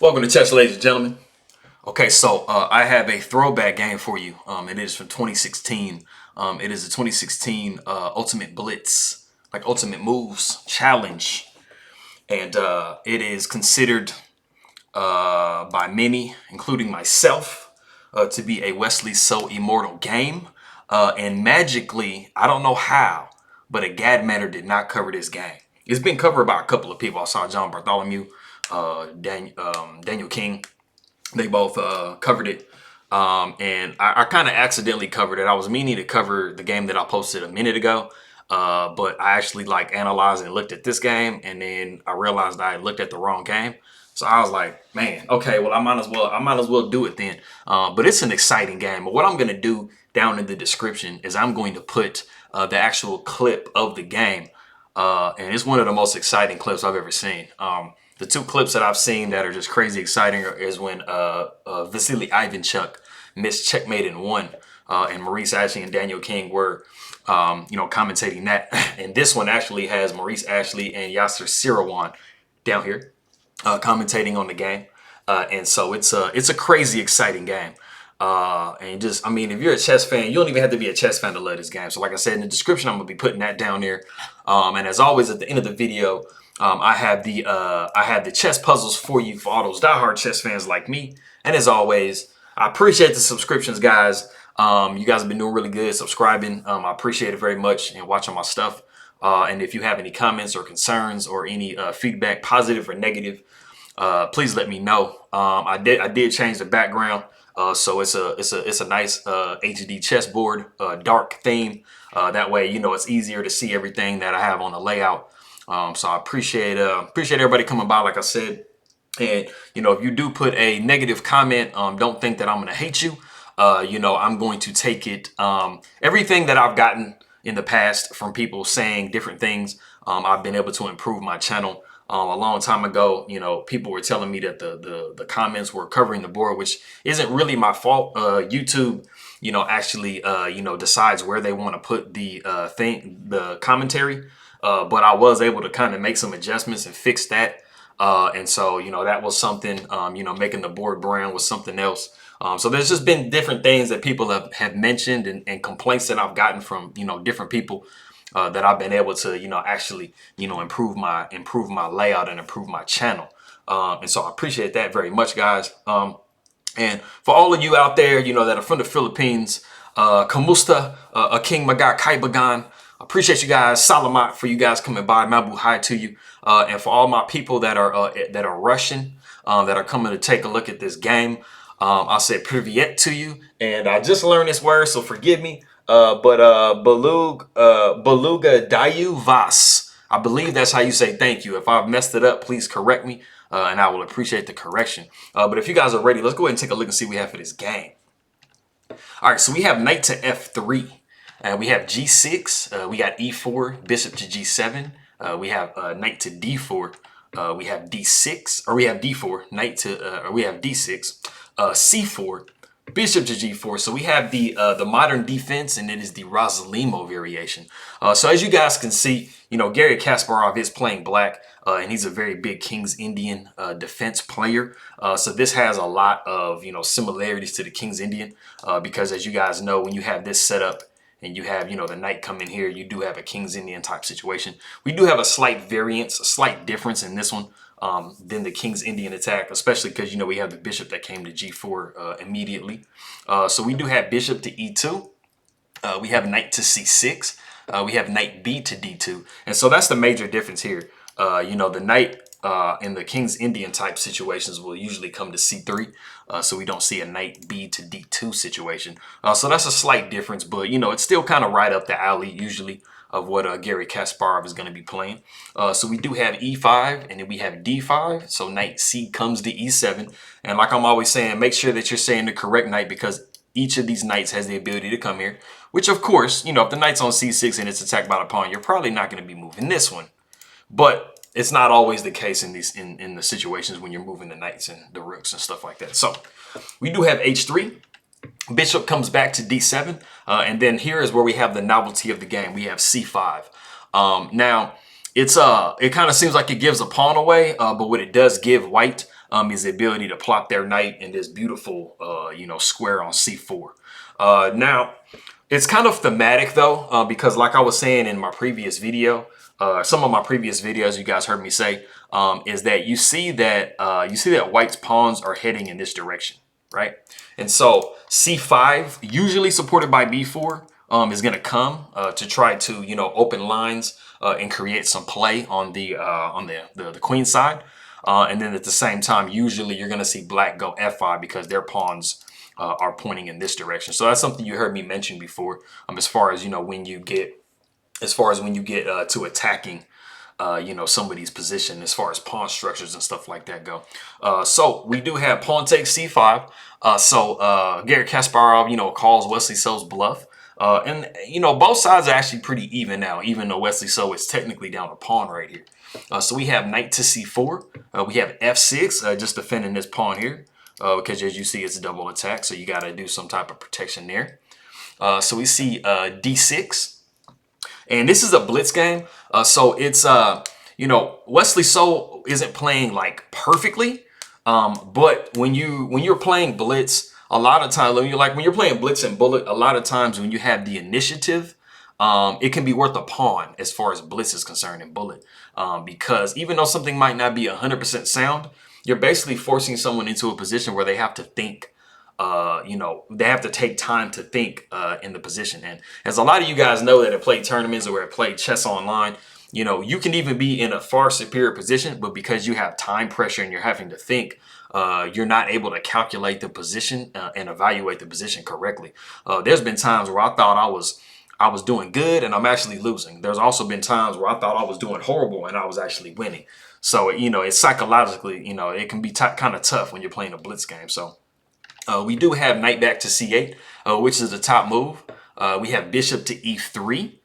Welcome to chess, ladies and gentlemen. Okay, so I have a throwback game for you. It is from 2016. It is a 2016 Ultimate Blitz, like Ultimate Moves Challenge. And it is considered by many, including myself, to be a Wesley So Immortal game. And magically, I don't know how, but a Gad Matter did not cover this game. It's been covered by a couple of people. I saw John Bartholomew, Daniel King. They both covered it. And I kind of accidentally covered it. I was meaning to cover the game that I posted a minute ago. But I actually analyzed and looked at this game, and then I realized I had looked at the wrong game. So I was like, man, okay, well I might as well do it then. But it's an exciting game. But what I'm gonna do down in the description is I'm going to put the actual clip of the game. And it's one of the most exciting clips I've ever seen. The two clips that I've seen that are just crazy exciting is when Vasily Ivanchuk missed checkmate in one, and Maurice Ashley and Daniel King were commentating that. And this one actually has Maurice Ashley and Yasser Seirawan down here commentating on the game. And so it's a crazy exciting game. And just, I mean, if you're a chess fan, you don't even have to be a chess fan to love this game. So like I said in the description, I'm gonna be putting that down there. And as always, at the end of the video, I have the chess puzzles for you for all those diehard chess fans like me. And as always, I appreciate the subscriptions, guys. You guys have been doing really good subscribing. I appreciate it very much and watching my stuff. And if you have any comments or concerns or any feedback, positive or negative, please let me know. I did change the background. So it's a nice HD chessboard, dark theme. That way, it's easier to see everything that I have on the layout. So I appreciate everybody coming by, like I said. And if you do put a negative comment, don't think that I'm gonna hate you. I'm going to take it. Everything that I've gotten in the past from people saying different things, I've been able to improve my channel. A long time ago, people were telling me that the comments were covering the board, which isn't really my fault. YouTube, actually, decides where they want to put the commentary. But I was able to kind of make some adjustments and fix that. And so, that was something, making the board brown was something else. So there's just been different things that people have mentioned and complaints that I've gotten from, different people. That I've been able to, actually, improve my layout and improve my channel. And so I appreciate that very much, guys. And for all of you out there, that are from the Philippines, Kamusta, King Magat Kaibagan, appreciate you guys. Salamat for you guys coming by. Mabuhay to you. And for all my people that are Russian, that are coming to take a look at this game, I'll say privyet to you. And I just learned this word, so forgive me. Beluga Dayu Vas. I believe that's how you say thank you. If I've messed it up, please correct me, and I will appreciate the correction. But if you guys are ready, let's go ahead and take a look and see what we have for this game. All right, so we have knight to f3. We have g6. We got e4, bishop to g7. We have knight to d4. We have d6, or we have d4, knight to, or we have d6, c4. Bishop to g4. So we have the modern defense, and it is the Rossolimo variation. So as you guys can see, Garry Kasparov is playing black, and he's a very big King's Indian defense player. So this has a lot of similarities to the King's Indian, because as you guys know, when you have this setup and you have the knight come in here, you do have a King's Indian type situation. We do have a slight variance, a slight difference in this one. Than the King's Indian attack, especially because, we have the bishop that came to g4 immediately. So we do have bishop to e2. We have knight to c6. We have knight b to d2. And so that's the major difference here. The knight in the King's Indian type situations will usually come to c3. So we don't see a knight b to d2 situation. So that's a slight difference, but, it's still kind of right up the alley usually of what Garry Kasparov is going to be playing. So we do have e5, and then we have d5. So knight c comes to e7. And like I'm always saying, make sure that you're saying the correct knight, because each of these knights has the ability to come here. Which, of course, if the knight's on c6 and it's attacked by the pawn, you're probably not going to be moving this one. But it's not always the case in these in the situations when you're moving the knights and the rooks and stuff like that. So we do have h3. Bishop comes back to d7, and then here is where we have the novelty of the game. We have c5. Now it kind of seems like it gives a pawn away, but what it does give white is the ability to plot their knight in this beautiful, you know, square on c4. Now, it's kind of thematic though, because like I was saying in my previous video, some of my previous videos you guys heard me say, is that you see that white's pawns are heading in this direction, right? And so c5, usually supported by b4, is going to come to try to, you know, open lines and create some play on the queen side. And then at the same time, usually you're going to see black go f5 because their pawns are pointing in this direction. So that's something you heard me mention before, as far as, you know, when you get to attacking you know, somebody's position as far as pawn structures and stuff like that go. So we do have pawn takes c5. So Garry Kasparov, you know, calls Wesley So's bluff. And, you know, both sides are actually pretty even now, even though Wesley So is technically down a pawn right here. So we have knight to c4. We have f6, just defending this pawn here. Because as you see, it's a double attack. So you got to do some type of protection there. So we see d6. And this is a blitz game. So it's, you know, Wesley So isn't playing like perfectly. But when you're playing blitz, a lot of times, when you're playing blitz and bullet, a lot of times when you have the initiative, it can be worth a pawn as far as blitz is concerned in bullet. Because even though something might not be 100% sound, you're basically forcing someone into a position where they have to think. You know, they have to take time to think in the position. And as a lot of you guys know that have played tournaments or have played chess online, you know, you can even be in a far superior position, but because you have time pressure and you're having to think, you're not able to calculate the position and evaluate the position correctly. There's been times where I thought I was doing good and I'm actually losing. There's also been times where I thought I was doing horrible and I was actually winning. So, you know, it's psychologically, you know, it can be kind of tough when you're playing a blitz game. So we do have knight back to c8, which is the top move. We have bishop to e3.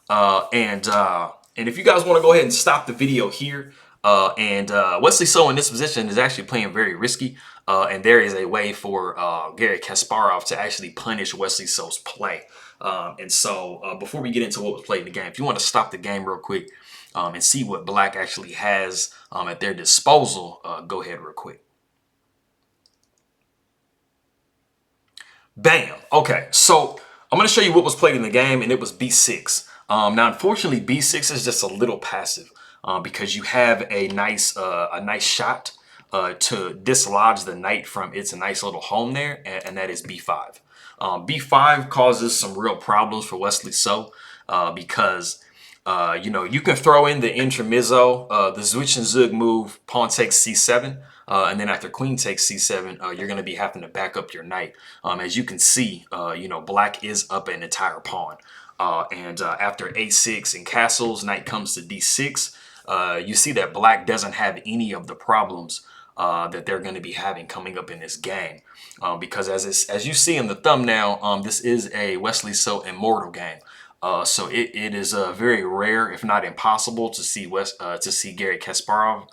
And if you guys want to go ahead and stop the video here, Wesley So in this position is actually playing very risky. And there is a way for Garry Kasparov to actually punish Wesley So's play. And so before we get into what was played in the game, if you want to stop the game real quick and see what black actually has at their disposal, go ahead real quick. Bam. Okay, so I'm going to show you what was played in the game, and it was b6. Now, unfortunately, b6 is just a little passive because you have a nice shot to dislodge the knight from its nice little home there, and that is b5. b5 causes some real problems for Wesley So because you know, you can throw in the intermezzo, the switch and zug move, pawn takes c7. And then after queen takes c7, you're going to be having to back up your knight. As you can see, you know, black is up an entire pawn. After a6 and castles, knight comes to d6. You see that black doesn't have any of the problems that they're going to be having coming up in this game. Because as you see in the thumbnail, this is a Wesley So Immortal game. So it is very rare, if not impossible, to see Garry Kasparov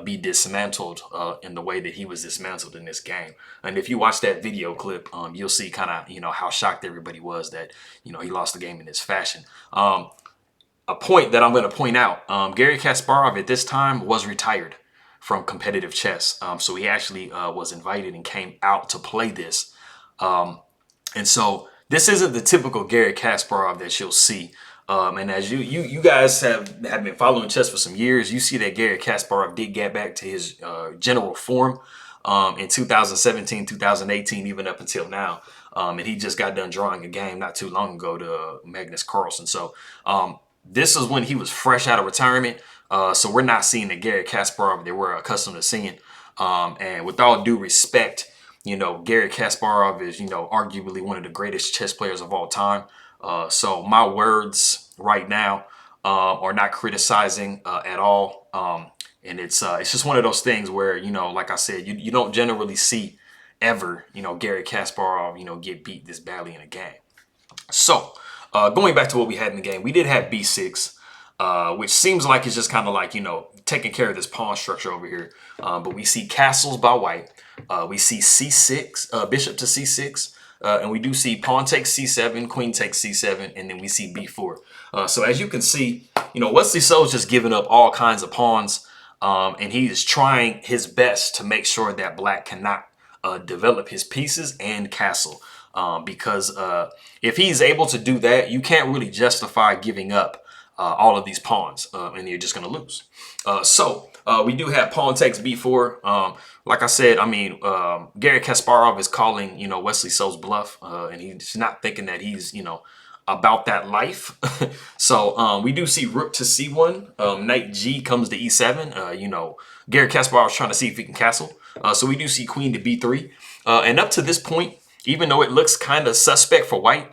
be dismantled in the way that he was dismantled in this game. And if you watch that video clip, you'll see kind of, you know, how shocked everybody was that, you know, he lost the game in this fashion. A point that I'm going to point out, Garry Kasparov at this time was retired from competitive chess. So he actually was invited and came out to play this. And so this isn't the typical Garry Kasparov that you'll see. And as you guys have been following chess for some years, you see that Garry Kasparov did get back to his general form in 2017, 2018, even up until now. And he just got done drawing a game not too long ago to Magnus Carlsen. So this is when he was fresh out of retirement. So we're not seeing the Garry Kasparov that we're accustomed to seeing. And with all due respect, you know, Garry Kasparov is, you know, arguably one of the greatest chess players of all time. So my words right now are not criticizing at all. And it's just one of those things where, you know, like I said, you don't generally see ever, you know, Garry Kasparov, you know, get beat this badly in a game. So going back to what we had in the game, we did have b6, which seems like it's just kind of like, you know, taking care of this pawn structure over here. But we see castles by white. We see c6, bishop to c6. And we do see pawn takes c7, queen takes c7, and then we see b4. So as you can see, you know, Wesley So is just giving up all kinds of pawns. and he is trying his best to make sure that black cannot develop his pieces and castle. Because if he's able to do that, you can't really justify giving up all of these pawns, and you're just going to lose. So we do have pawn takes b4. Like I said, I mean, Garry Kasparov is calling, you know, Wesley So's bluff, and he's not thinking that he's, you know, about that life. So we do see rook to c1, knight g comes to e7. You know, Garry Kasparov is trying to see if he can castle. So we do see queen to b3, and up to this point, even though it looks kind of suspect for white,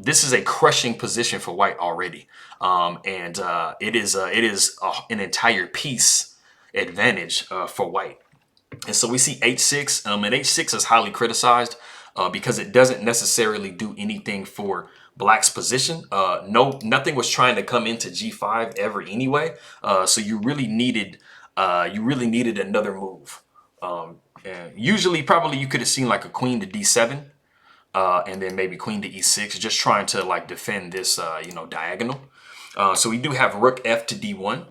this is a crushing position for white already, and it is an entire piece advantage for white. And so we see h6, and h6 is highly criticized because it doesn't necessarily do anything for black's position. Nothing was trying to come into g5 ever anyway, so you really needed another move. And usually, probably you could have seen like a queen to d7, and then maybe queen to e6, just trying to like defend this, you know, diagonal. So we do have rook f to d1,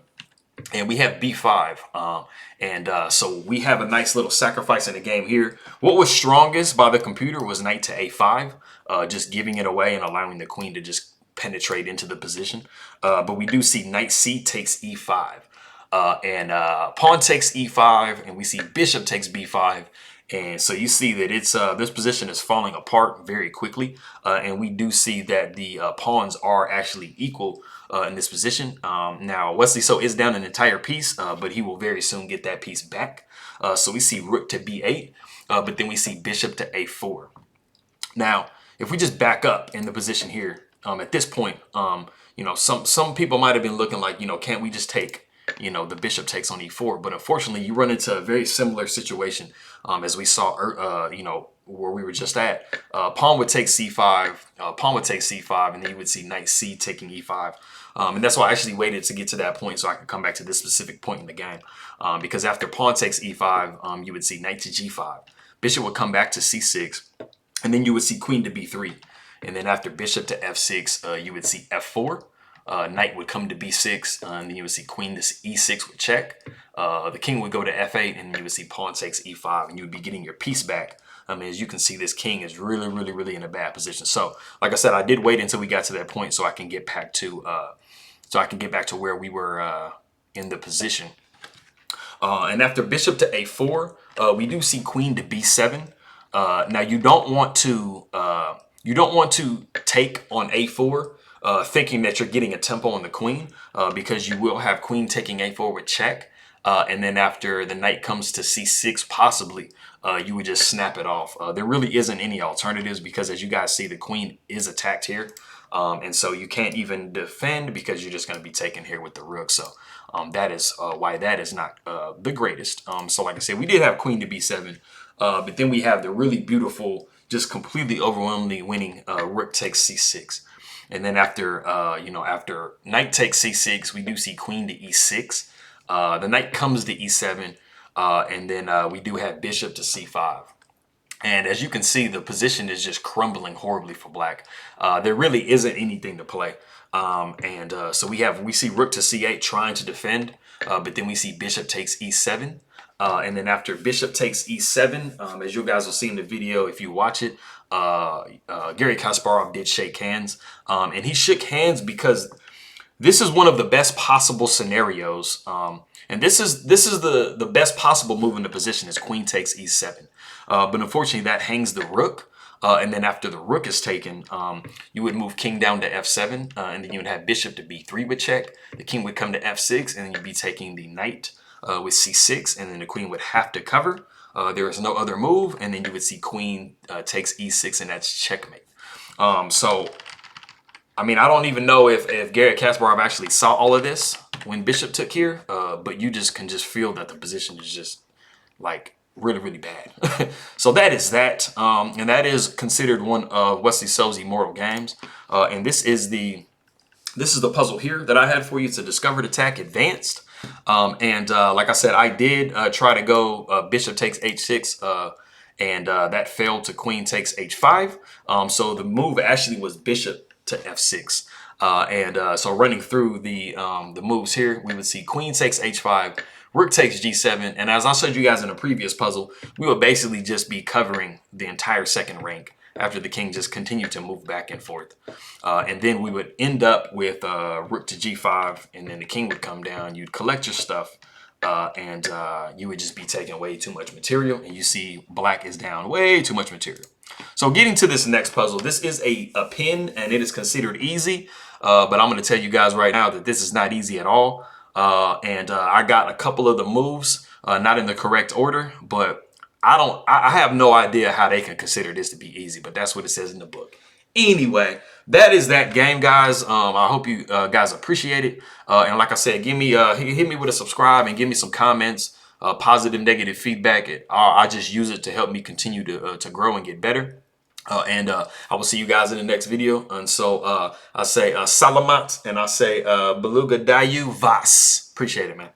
and we have b5. So we have a nice little sacrifice in the game here. What was strongest by the computer was knight to a5, just giving it away and allowing the queen to just penetrate into the position. But we do see knight c takes e5. Pawn takes e5, and we see bishop takes b5, and so you see that it's this position is falling apart very quickly, and we do see that the pawns are actually equal in this position. Now Wesley So is down an entire piece, but he will very soon get that piece back. So we see rook to b8, but then we see bishop to a4. Now if we just back up in the position here, at this point, you know, some people might have been looking like, you know, can't we just take, you know, the bishop takes on e4? But unfortunately, you run into a very similar situation as we saw, you know, where we were just at. Pawn would take c5, pawn would take c5, and then you would see knight c taking e5. And that's why I actually waited to get to that point so I could come back to this specific point in the game. Because after pawn takes e5, you would see knight to g5. Bishop would come back to c6, and then you would see queen to b3. And then after bishop to f6, you would see f4. Knight would come to b6, and then you would see queen to e6 with check. The king would go to f8, and you would see pawn takes e5, and you would be getting your piece back. I mean, as you can see, this king is really in a bad position. So, like I said, I did wait until we got to that point so I can get back to where we were in the position. And after bishop to a4, we do see queen to b7. Now you don't want to take on a4. Thinking that you're getting a tempo on the queen, because you will have queen taking a4 with check, and then after the knight comes to c6, possibly you would just snap it off. There really isn't any alternatives, because as you guys see, the queen is attacked here, and so you can't even defend because you're just going to be taken here with the rook. So that is why that is not the greatest. So like I said, we did have queen to b7, but then we have the really beautiful, just completely overwhelmingly winning rook takes c6. And then after, after knight takes c6, we do see queen to e6. The knight comes to e7, and then we do have bishop to c5. And as you can see, the position is just crumbling horribly for black. There really isn't anything to play. So we see rook to c8 trying to defend, but then we see bishop takes e7. And then after bishop takes e7, as you guys will see in the video if you watch it, Garry Kasparov did shake hands, and he shook hands because this is one of the best possible scenarios, and this is the best possible move in the position is queen takes e7, but unfortunately that hangs the rook, and then after the rook is taken, you would move king down to f7, and then you would have bishop to b3 with check. The king would come to f6, and then you'd be taking the knight with c6, and then the queen would have to cover. There is no other move, and then you would see queen takes e6, and that's checkmate. So, I mean, I don't even know if Garry Kasparov actually saw all of this when bishop took here, but you just can feel that the position is just like really bad. So that is that, and that is considered one of Wesley So's Immortal games, and this is the puzzle here that I had for you. It's a discovered attack advanced. Like I said, I did try to go bishop takes h6, and that failed to queen takes h5. So the move actually was bishop to f6. So running through the moves here, we would see queen takes h5, Rook takes G7, and as I showed you guys in a previous puzzle, we would basically just be covering the entire second rank after the king just continued to move back and forth. And then we would end up with Rook to G5, and then the king would come down. You'd collect your stuff, and you would just be taking way too much material, and you see black is down way too much material. So getting to this next puzzle, this is a pin, and it is considered easy, but I'm going to tell you guys right now that this is not easy at all. I got a couple of the moves, not in the correct order, but I have no idea how they can consider this to be easy, but that's what it says in the book. Anyway, that is that game, guys. I hope you guys appreciate it. And like I said, give me hit me with a subscribe and give me some comments, positive, negative feedback. I just use it to help me continue to grow and get better. I will see you guys in the next video. And so I say salamat, and I say beluga dayu vas. Appreciate it, man.